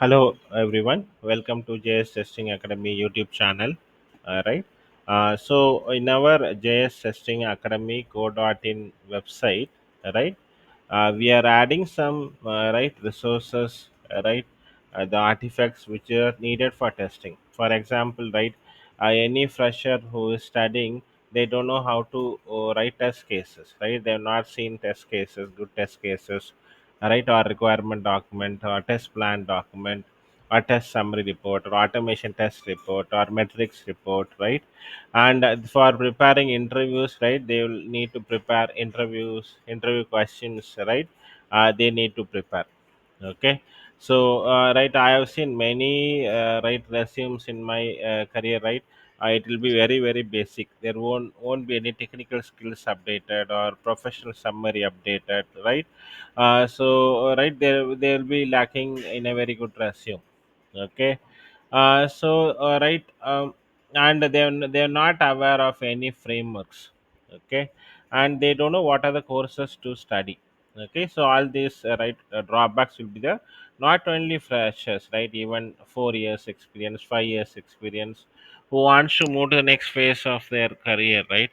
Hello, everyone. Welcome to JS Testing Academy YouTube channel. Right. So, in our JS Testing Academy co.in website, right, we are adding some right resources, the artifacts which are needed for testing. For example, right, any fresher who is studying, they don't know how to write test cases. Right, they have not seen test cases, good test cases, right, or requirement document or test plan document or test summary report or automation test report or metrics report, right? And for preparing interviews, right, they will need to prepare interview questions, right? They need to prepare. Okay. So right, I have seen many right resumes in my career, right? It will be very basic. There won't be any technical skills updated or professional summary updated, right? Right, they will be lacking in a very good resume. Okay. Right, and they're not aware of any frameworks. Okay. And they don't know what are the courses to study. Okay. So all these right drawbacks will be there. Not only freshers, right, even 4 years experience, 5 years experience, who wants to move to the next phase of their career, right?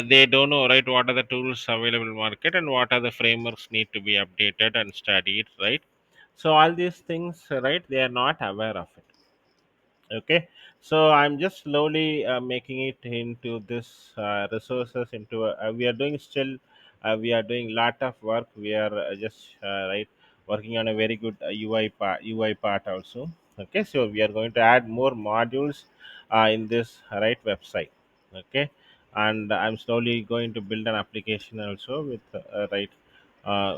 They don't know, right, what are the tools available in market and what are the frameworks need to be updated and studied, right? So all these things, right, they are not aware of it. Okay. So I'm just slowly making it into this resources into we are doing still we are doing lot of work. We are just right, working on a very good UI part also. Okay. So we are going to add more modules in this right website. Okay. And I'm slowly going to build an application also with right,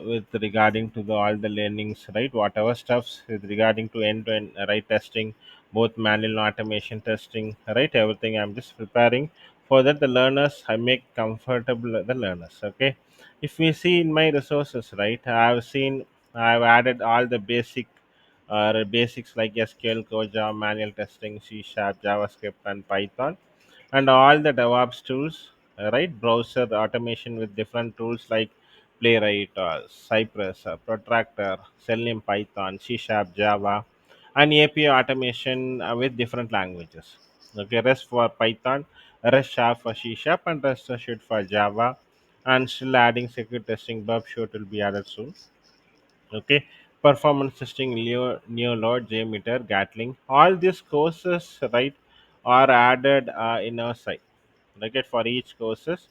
with regarding to the all the learnings, right, whatever stuffs with regarding to end to end right testing, both manual and automation testing, right, everything I'm just preparing for that the learners, I make comfortable the learners. Okay. If we see in my resources, right, I've added all the basics like SQL, Koja, manual testing, C Sharp, JavaScript, and Python, and all the DevOps tools, right? Browser automation with different tools like Playwright, Cypress, Protractor, Selenium, Python, C Sharp, Java, and API automation with different languages. Okay, REST for Python, REST Sharp for C Sharp, and REST Assured for Java, and still adding security testing. Bug Shoot will be added soon. Okay. Performance testing, Neolord, JMeter, Gatling, all these courses, right, are added in our site. Okay. For each courses,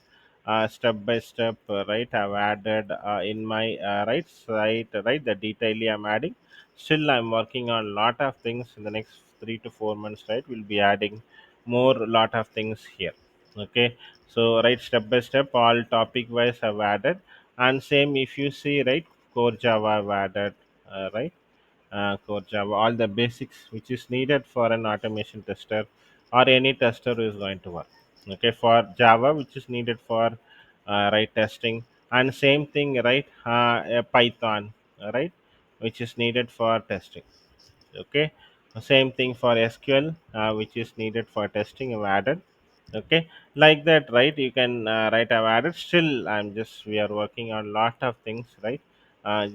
step by step, right, I've added in my right site, right, the detail I'm adding. Still I'm working on lot of things in the next 3 to 4 months, right, we'll be adding more lot of things here. Okay. So right, step by step, all topic wise I've added. And same, if you see, right, core Java I've added, right, core Java, all the basics which is needed for an automation tester or any tester who is going to work. Okay. For Java, which is needed for right testing, and same thing, right, Python, right, which is needed for testing. Okay. Same thing for SQL, which is needed for testing, I've added. Okay. Like that, right, you can right, I've added. Still I'm just we are working on lot of things, right?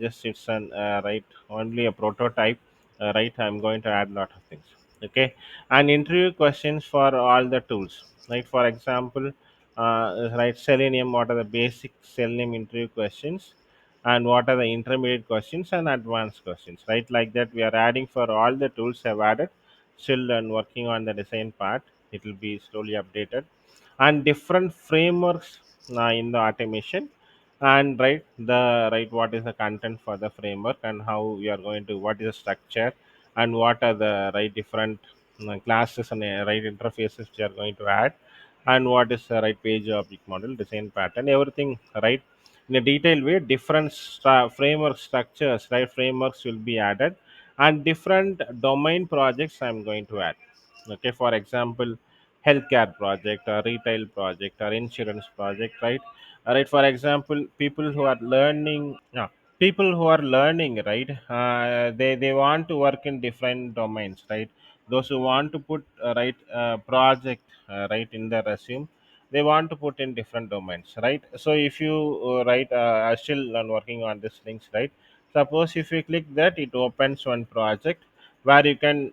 Just it's an right, only a prototype. Right, I'm going to add lot of things. Okay. And interview questions for all the tools, like for example, right, Selenium, what are the basic Selenium interview questions, and what are the intermediate questions and advanced questions, right? Like that, we are adding for all the tools I've added. Still and working on the design part, it will be slowly updated. And different frameworks in the automation, and right, the right, what is the content for the framework, and how we are going to, what is the structure, and what are the right different classes and right interfaces we are going to add, and what is the right page object model, design pattern, everything, right, in a detailed way. Different framework structures, right, frameworks will be added. And different domain projects I'm going to add. Okay. For example, healthcare project or retail project or insurance project, right? All right. For example, people who are learning, right, they want to work in different domains, right? Those who want to put right project right in their resume, they want to put in different domains, right? So if you right, are still on working on these things, right? Suppose if you click that, it opens one project. where you can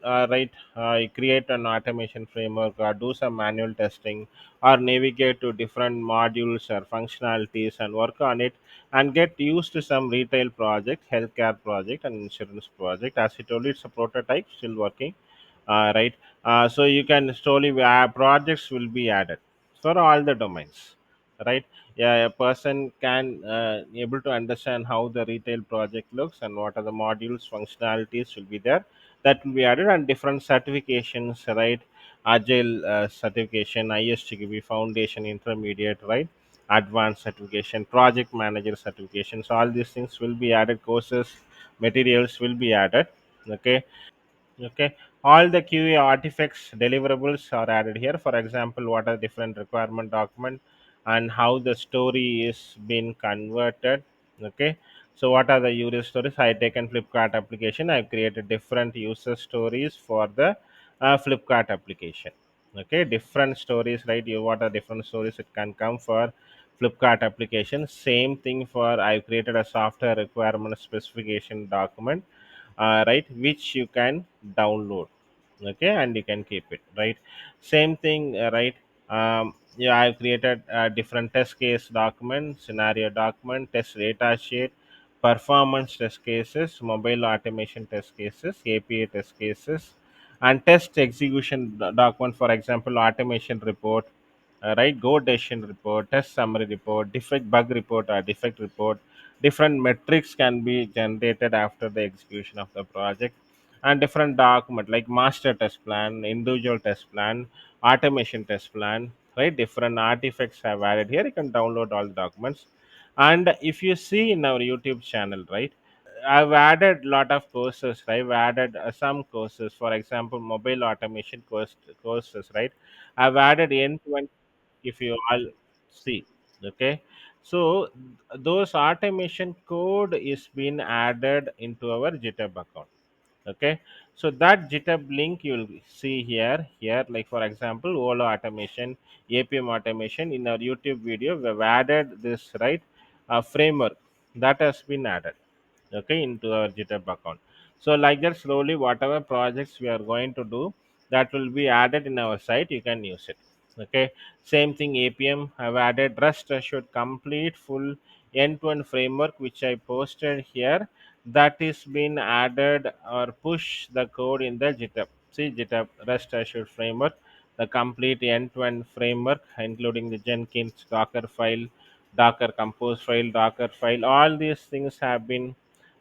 create an automation framework or do some manual testing or navigate to different modules or functionalities and work on it and get used to some retail project, healthcare project, and insurance project. As I told you, it's a prototype still working, right? So you can slowly projects will be added for all the domains, right? Yeah, a person can able to understand how the retail project looks and what are the modules, functionalities will be there, that will be added, and different certifications, right? Agile certification, ISTQB foundation, intermediate, right? Advanced certification, project manager certifications, all these things will be added. Courses, materials will be added. Okay. Okay, all the QA artifacts deliverables are added here. For example, what are different requirement document and how the story is being converted. Okay, so what are the user stories? I taken Flipkart application. I've created different user stories for the Flipkart application. Okay, different stories, right? You what are different stories? It can come for Flipkart application. Same thing for I've created a software requirement specification document, right, which you can download. Okay, and you can keep it, right? Same thing, right? Yeah, I've created a different test case document, scenario document, test data sheet, performance test cases, mobile automation test cases, API test cases, and test execution document. For example, automation report, right? Go decision report, test summary report, defect bug report or defect report. Different metrics can be generated after the execution of the project, and different document like master test plan, individual test plan, automation test plan, right? Different artifacts have added here. You can download all the documents. And if you see in our YouTube channel, right, I've added lot of courses, right? I've added some courses, for example, mobile automation courses, right? I've added end to end, if you all see. Okay, so those automation code is being added into our GitHub account. Okay, so that GitHub link you'll see here, like for example, Olo automation, APM automation. In our YouTube video, we've added this, right, framework that has been added, okay, into our GitHub account. So like that, slowly whatever projects we are going to do, that will be added in our site, you can use it. Okay, same thing, APM, I've added rest assured complete full end-to-end framework, which I posted here. That is been added or push the code in the GitHub. See, GitHub rest assured framework, the complete end-to-end framework, including the Jenkins Docker file, Docker compose file, Docker file, all these things have been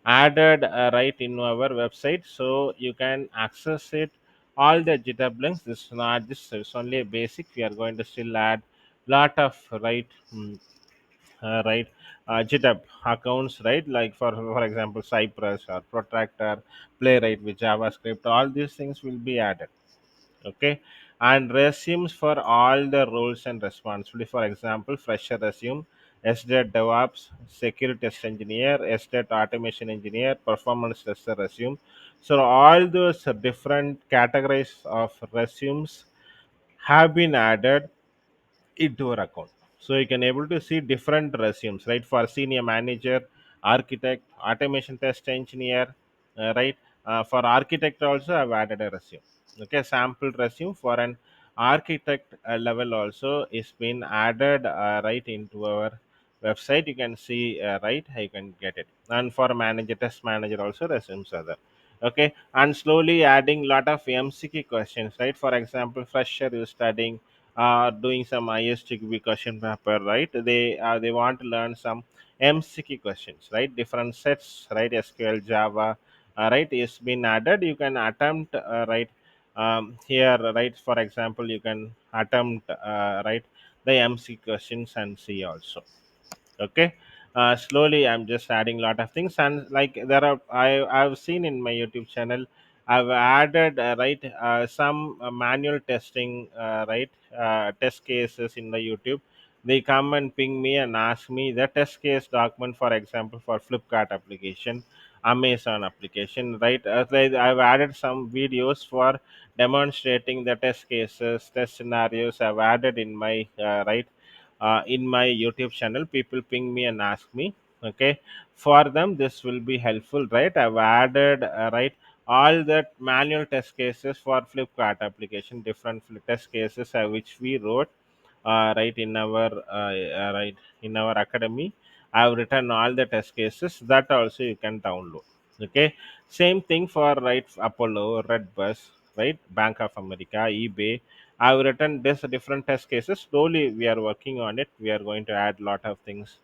added, right in our website, so you can access it. All the GitHub links, this is not, this is only a basic. We are going to still add lot of, right, right, GitHub accounts, right, like for example, Cypress or Protractor, Playwright with JavaScript, all these things will be added. Okay, and resumes for all the roles and responsibility. For example, fresher resume, SDET DevOps, security test engineer, SDET automation engineer, performance tester resume. So all those different categories of resumes have been added into our account, so you can able to see different resumes, right, for senior manager, architect, automation test engineer, right. For architect also I've added a resume. Okay, sample resume for an architect level also is been added, right, into our website. You can see, right, how you can get it. And for manager, test manager also resumes are there. Okay, and slowly adding lot of MCQ questions, right? For example, fresher is studying, doing some ISTQB question paper, right? They want to learn some MCQ questions, right? Different sets, right? SQL, Java, right? Is been added. You can attempt, right? Here, right? For example, you can attempt, right, the MC questions and see also. Okay, slowly I'm just adding a lot of things, and like there are, I've seen in my YouTube channel, I've added, right, some manual testing, right, test cases in the YouTube. They come and ping me and ask me the test case document, for example, for Flipkart application, Amazon application, right. Like I've added some videos for demonstrating the test cases, test scenarios. I've added in my, right, in my YouTube channel. People ping me and ask me. Okay, for them this will be helpful, right? I've added, right, all that manual test cases for Flipkart application, different test cases which we wrote, right in our right in our academy. I've written all the test cases that also you can download. Okay, same thing for right Apollo, Redbus, right, Bank of America, eBay. I've written this different test cases. Slowly we are working on it. We are going to add lot of things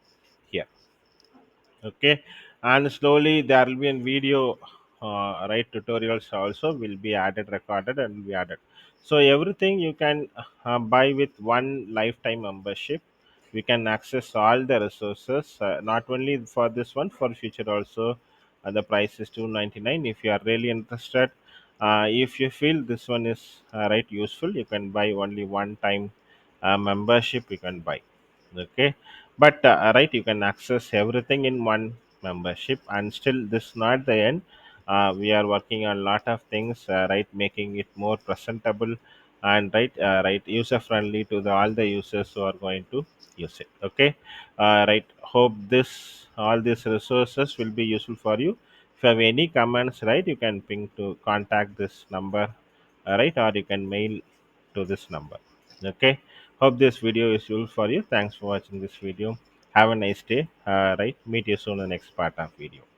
here. Okay, and slowly there will be a video, right, tutorials also will be added, recorded, and will be added. So everything you can buy with one lifetime membership. We can access all the resources, not only for this one, for future also. The price is 299. If you are really interested, if you feel this one is right useful, you can buy only one time membership you can buy. Okay, but right, you can access everything in one membership. And still this not the end. We are working on a lot of things, right, making it more presentable and right user friendly to all the users who are going to use it. Okay, right, hope this all these resources will be useful for you. If you have any comments, right, you can ping to contact this number, right, or you can mail to this number. Okay, hope this video is useful for you. Thanks for watching this video. Have a nice day. Right, meet you soon in the next part of video.